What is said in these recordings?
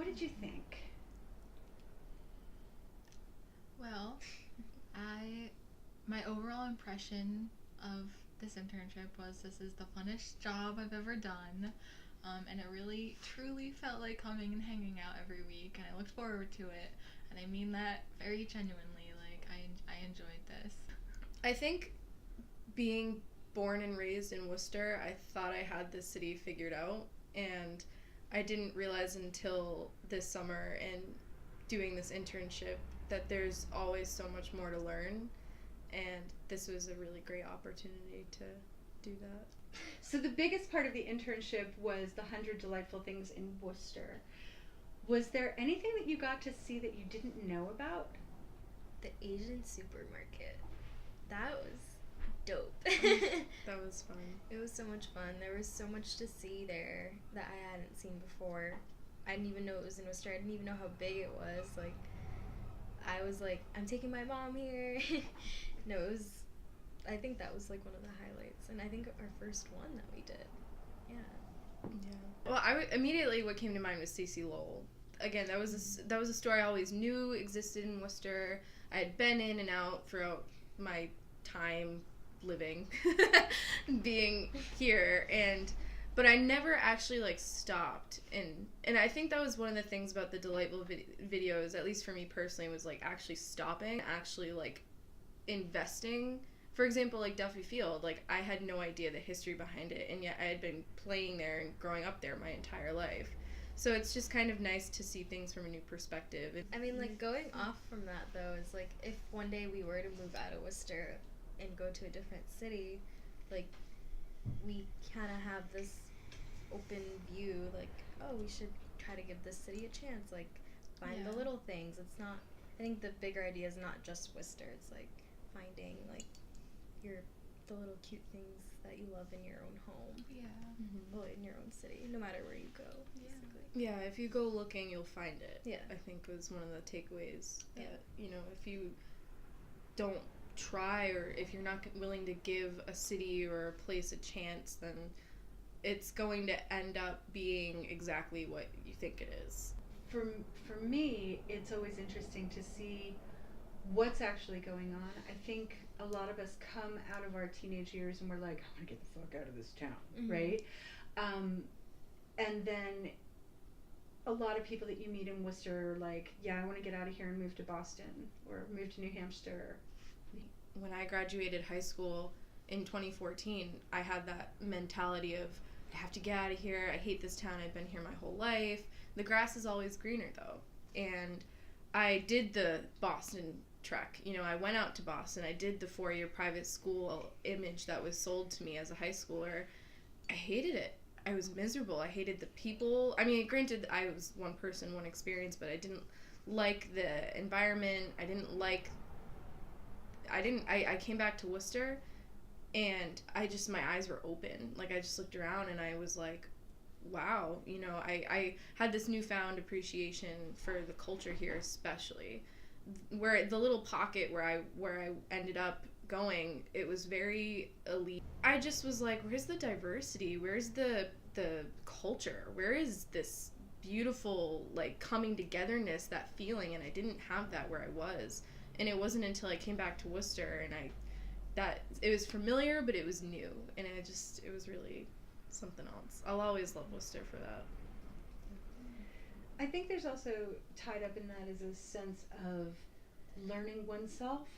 What did you think? Well, my overall impression of this internship was this is the funnest job I've ever done. And it really, truly felt like coming and hanging out every week, and I looked forward to it. And I mean that very genuinely. Like, I enjoyed this. I think being born and raised in Worcester, I thought I had this city figured out, and I didn't realize until this summer and doing this internship that there's always so much more to learn, and this was a really great opportunity to do that. So the biggest part of the internship was the 100 Delightful Things in Worcester. Was there anything that you got to see that you didn't know about? The Asian supermarket. That was dope. That was fun. It was so much fun. There was so much to see there that I hadn't seen before. I didn't even know it was in Worcester. I didn't even know how big it was. Like, I was like, I'm taking my mom here. No, it was, I think that was like one of the highlights. And I think our first one that we did. Yeah. Yeah. Well, immediately what came to mind was Cece Lowell. Again, that was a store I always knew existed in Worcester. I had been in and out throughout my time living, being here, but I never actually like stopped, and I think that was one of the things about the Delightful videos, at least for me personally, was like actually stopping, actually like investing. For example, like Duffy Field, like I had no idea the history behind it, and yet I had been playing there and growing up there my entire life. So it's just kind of nice to see things from a new perspective. I mean, like, going off from that, though, is like, if one day we were to move out of Worcester and go to a different city, like, we kind of have this open view, like, oh, we should try to give this city a chance, like, find the little things. It's not, I think the bigger idea is not just Worcester, it's like finding, like, the little cute things that you love in your own home. Yeah. Mm-hmm. Well, in your own city, no matter where you go, basically. Yeah, if you go looking, you'll find it. Yeah. I think was one of the takeaways. That, you know, if you don't try, or if you're not willing to give a city or a place a chance, then it's going to end up being exactly what you think it is. For me, it's always interesting to see what's actually going on. I think a lot of us come out of our teenage years and we're like, I want to get the fuck out of this town, right? And then a lot of people that you meet in Worcester are like, yeah, I want to get out of here and move to Boston or move to New Hampshire. When I graduated high school in 2014, I had that mentality of, I have to get out of here. I hate this town. I've been here my whole life. The grass is always greener, though. And I did the Boston trek. You know, I went out to Boston. I did the 4-year private school image that was sold to me as a high schooler. I hated it. I was miserable. I hated the people. I mean, granted, I was one person, one experience, but I didn't like the environment. I came back to Worcester, and my eyes were open. Like, I just looked around, and I was like, wow, you know, I had this newfound appreciation for the culture here, especially. Where the little pocket where I ended up going, it was very elite. I just was like, where's the diversity? Where's the culture? Where is this beautiful, like, coming togetherness, that feeling? And I didn't have that where I was. And it wasn't until I came back to Worcester and it was familiar, but it was new. And it was really something else. I'll always love Worcester for that. I think there's also tied up in that is a sense of learning oneself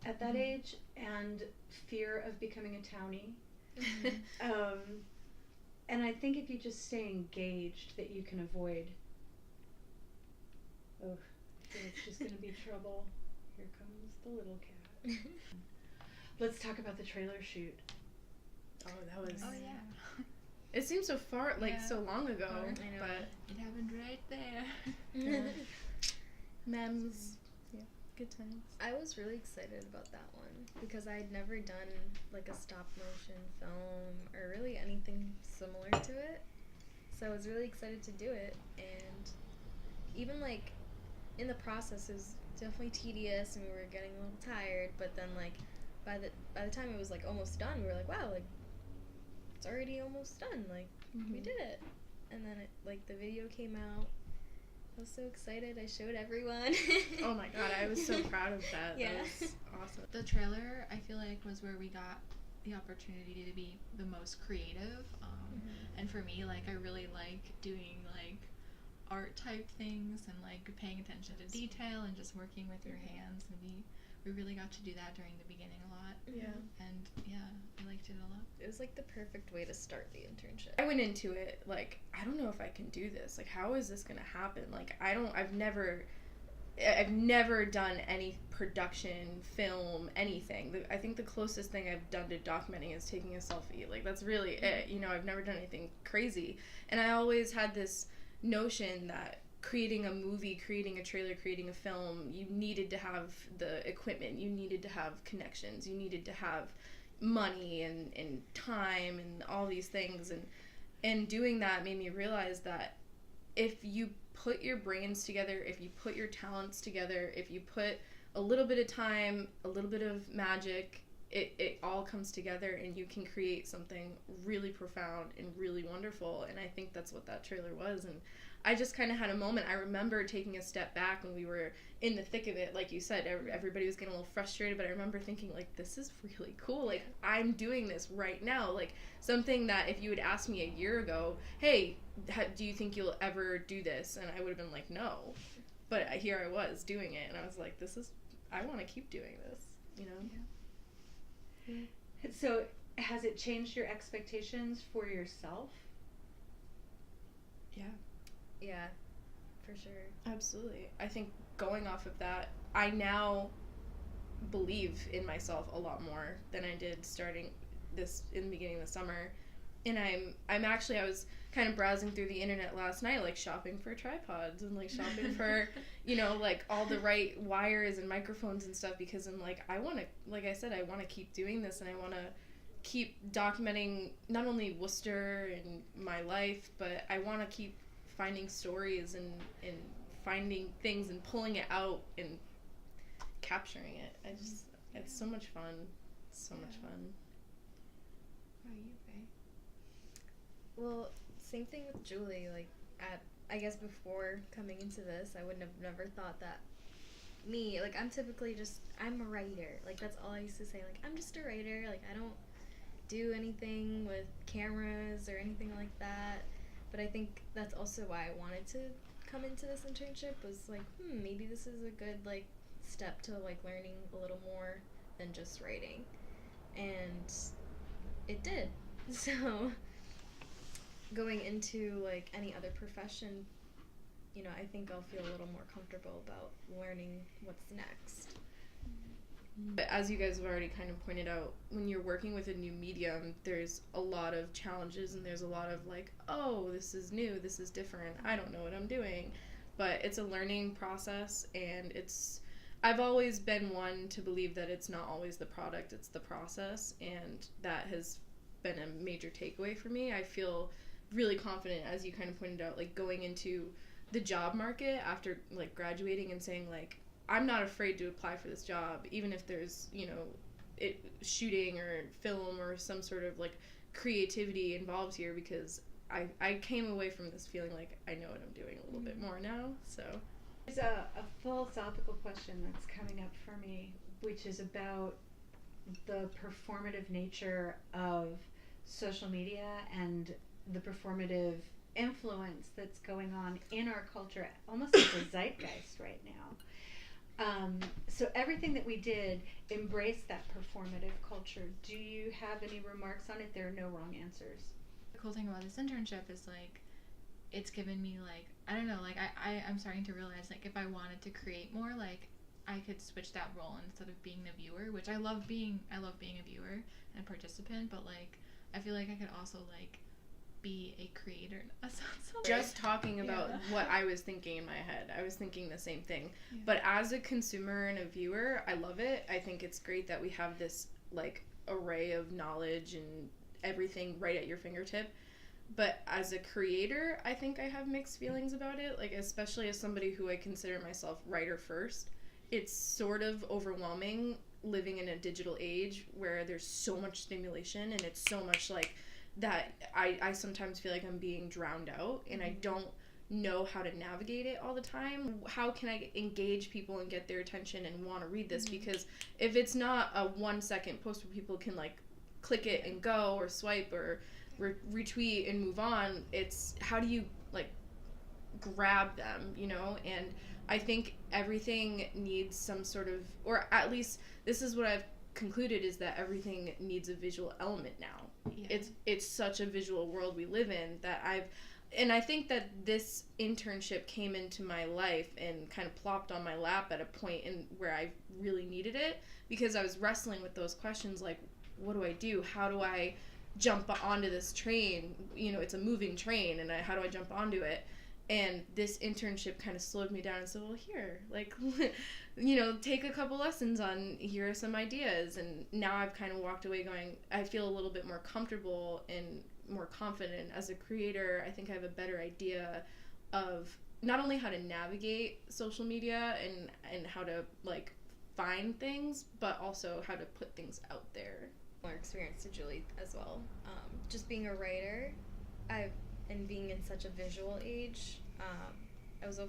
at that age and fear of becoming a townie. And I think if you just stay engaged, that you can avoid. Oh, I feel it's just going to be trouble. Here comes the little cat. Let's talk about the trailer shoot. Oh, that was. Oh yeah. It seems so far, so long ago. I know. But it happened right there. yeah. Memes. Yeah, good times. I was really excited about that one because I had never done like a stop motion film or really anything similar to it. So I was really excited to do it, and even like in the process it was definitely tedious and we were getting a little tired, but then like by the time it was like almost done, we were like, wow, like it's already almost done, like we did it. And then the video came out. I was so excited. I showed everyone. Oh my god, I was so proud of that. Yeah. That was awesome. The trailer, I feel like, was where we got the opportunity to be the most creative. And for me, like, I really like doing, like, art type things and, like, paying attention to detail and just working with your hands. And we really got to do that during the beginning a lot. Yeah. And, yeah, I liked it a lot. It was like the perfect way to start the internship. I went into it like, I don't know if I can do this. Like, how is this gonna happen? Like, I've never done any production, film, anything. I think the closest thing I've done to documenting is taking a selfie. Like, that's really it. You know, I've never done anything crazy. And I always had this notion that creating a movie, creating a trailer, creating a film, you needed to have the equipment, you needed to have connections, you needed to have money and time and all these things. And doing that made me realize that if you put your brains together, if you put your talents together, if you put a little bit of time, a little bit of magic, it all comes together and you can create something really profound and really wonderful. And I think that's what that trailer was. And I just kind of had a moment. I remember taking a step back when we were in the thick of it. Like you said, everybody was getting a little frustrated, but I remember thinking, like, this is really cool. Like, I'm doing this right now. Like, something that if you had asked me a year ago, hey, do you think you'll ever do this? And I would have been like, no. But here I was doing it, and I was like, I want to keep doing this, you know? Yeah. So, has it changed your expectations for yourself? Yeah. Yeah, for sure. Absolutely. I think going off of that, I now believe in myself a lot more than I did starting this in the beginning of the summer. And I was kind of browsing through the internet last night, like shopping for tripods and like shopping for, you know, like all the right wires and microphones and stuff, because I'm like, I want to keep doing this, and I want to keep documenting not only Worcester and my life, but I want to keep finding stories and finding things and pulling it out and capturing it. It's so much fun. So much fun. How about you, Faye? Well, same thing with Julie. Like, I guess before coming into this, I would have never thought that me, like, I'm a writer. Like, that's all I used to say. Like, I'm just a writer. Like, I don't do anything with cameras or anything like that. But I think that's also why I wanted to come into this internship, was like, maybe this is a good, like, step to, like, learning a little more than just writing. And it did. So going into, like, any other profession, you know, I think I'll feel a little more comfortable about learning what's next. But as you guys have already kind of pointed out, when you're working with a new medium, there's a lot of challenges, and there's a lot of like, oh, this is new, this is different, I don't know what I'm doing. But it's a learning process, and I've always been one to believe that it's not always the product, it's the process, and that has been a major takeaway for me. I feel really confident, as you kind of pointed out, like going into the job market after like graduating and saying like, I'm not afraid to apply for this job, even if there's, you know, shooting or film or some sort of like creativity involved here, because I came away from this feeling like I know what I'm doing a little bit more now. So there's a philosophical question that's coming up for me, which is about the performative nature of social media and the performative influence that's going on in our culture, almost like a zeitgeist right now. So everything that we did embraced that performative culture. Do you have any remarks on it? There are no wrong answers. The cool thing about this internship is, like, it's given me, like, I don't know, like, I'm starting to realize, like, if I wanted to create more, like, I could switch that role instead of being the viewer, which I love being a viewer and a participant, but, like, I feel like I could also, like, be a creator. Just talking about what I was thinking in my head, I was thinking the same thing. Yeah. But as a consumer and a viewer, I love it. I think it's great that we have this like array of knowledge and everything right at your fingertip. But as a creator, I think I have mixed feelings about it. Like, especially as somebody who I consider myself writer first, it's sort of overwhelming living in a digital age where there's so much stimulation, and it's so much like that I sometimes feel like I'm being drowned out, and I don't know how to navigate it all the time. How can I engage people and get their attention and want to read this? Because if it's not a 1 second post where people can like click it and go, or swipe, or retweet and move on, it's how do you like grab them, you know? And I think everything needs some sort of, or at least this is what I've concluded, is that everything needs a visual element now. Yeah. It's such a visual world we live in that I think that this internship came into my life and kind of plopped on my lap at a point in where I really needed it, because I was wrestling with those questions like, what do I do? How do I jump onto this train? You know, it's a moving train, and how do I jump onto it? And this internship kind of slowed me down and said, well, here, like, you know, take a couple lessons on, here are some ideas. And now I've kind of walked away going, I feel a little bit more comfortable and more confident as a creator. I think I have a better idea of not only how to navigate social media and how to, like, find things, but also how to put things out there. More experience to Julie as well. Just being a writer, and being in such a visual age, I was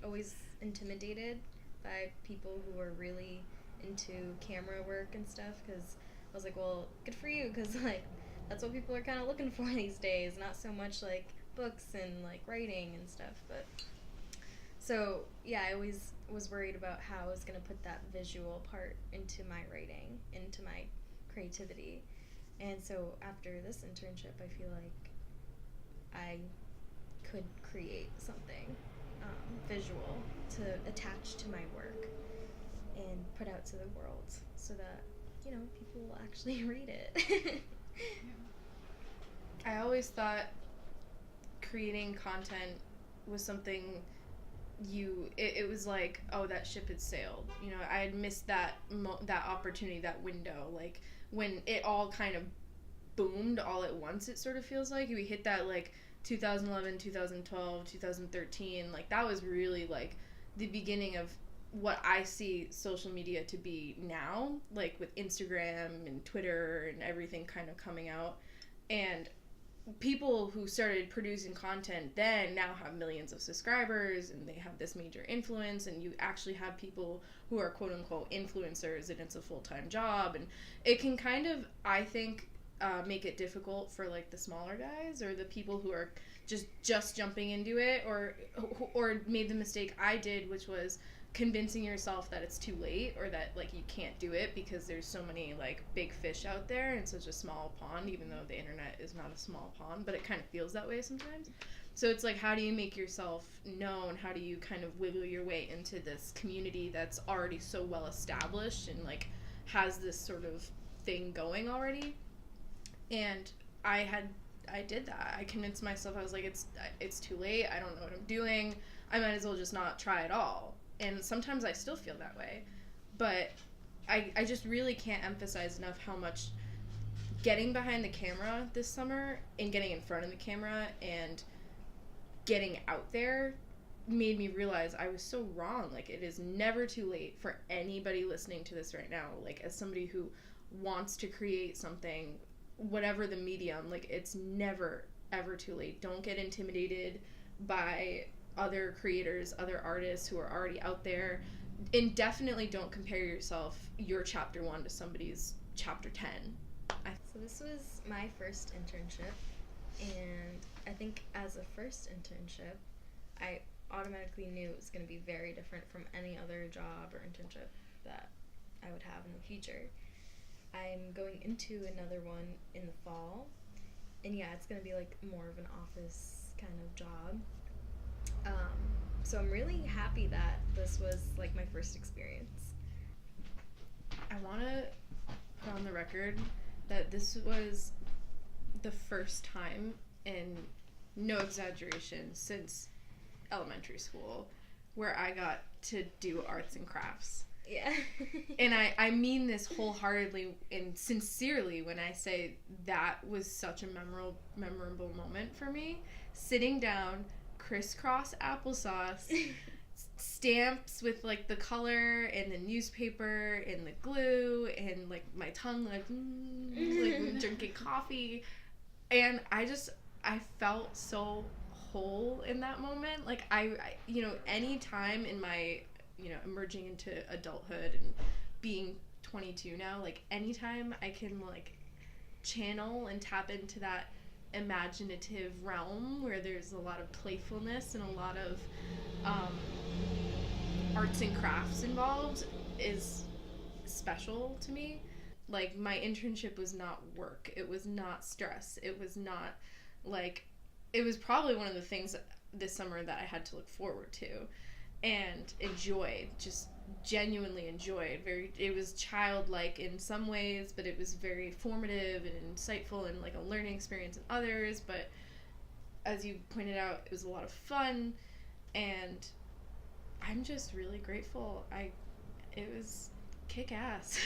always intimidated by people who were really into camera work and stuff, because I was like, well, good for you, because like that's what people are kind of looking for these days, not so much like books and like writing and stuff. But so yeah, I always was worried about how I was going to put that visual part into my writing, into my creativity. And so after this internship, I feel like I could create something visual to attach to my work and put out to the world, so that, you know, people will actually read it. I always thought creating content was something it was like, oh, that ship had sailed. You know, I had missed that opportunity, that window, like when it all kind of boomed all at once. It sort of feels like we hit that like 2011, 2012, 2013, like that was really like the beginning of what I see social media to be now, like with Instagram and Twitter and everything kind of coming out. And people who started producing content then now have millions of subscribers, and they have this major influence, and you actually have people who are quote unquote influencers, and it's a full-time job, and it can kind of, I think, make it difficult for like the smaller guys, or the people who are just jumping into it, or made the mistake I did, which was convincing yourself that it's too late, or that like you can't do it because there's so many like big fish out there in such a small pond, even though the internet is not a small pond, but it kind of feels that way sometimes. So it's like, how do you make yourself known? How do you kind of wiggle your way into this community that's already so well established and like has this sort of thing going already? And I did that. I convinced myself, I was like, it's too late. I don't know what I'm doing. I might as well just not try at all. And sometimes I still feel that way. But I just really can't emphasize enough how much getting behind the camera this summer and getting in front of the camera and getting out there made me realize I was so wrong. Like, it is never too late for anybody listening to this right now. Like, as somebody who wants to create something, whatever the medium, like, it's never ever too late. Don't get intimidated by other creators, other artists who are already out there, and definitely don't compare your chapter 1 to somebody's chapter 10. So this was my first internship, and I think as a first internship, I automatically knew it was going to be very different from any other job or internship that I would have in the future. I'm going into another one in the fall, and yeah, it's going to be like more of an office kind of job. So I'm really happy that this was like my first experience. I want to put on the record that this was the first time, in no exaggeration, since elementary school where I got to do arts and crafts. Yeah. And I mean this wholeheartedly and sincerely when I say that was such a memorable moment for me. Sitting down, crisscross applesauce, stamps with like the color and the newspaper and the glue, and like my tongue like drinking coffee, and I felt so toll in that moment. Like I you know, any time in my, you know, emerging into adulthood and being 22 now, like anytime I can like channel and tap into that imaginative realm where there's a lot of playfulness and a lot of arts and crafts involved is special to me. Like my internship was not work, it was not stress, it was not like, it was probably one of the things this summer that I had to look forward to and enjoyed, just genuinely enjoyed. It was childlike in some ways, but it was very formative and insightful and like a learning experience in others. But as you pointed out, it was a lot of fun, and I'm just really grateful. It was kick ass.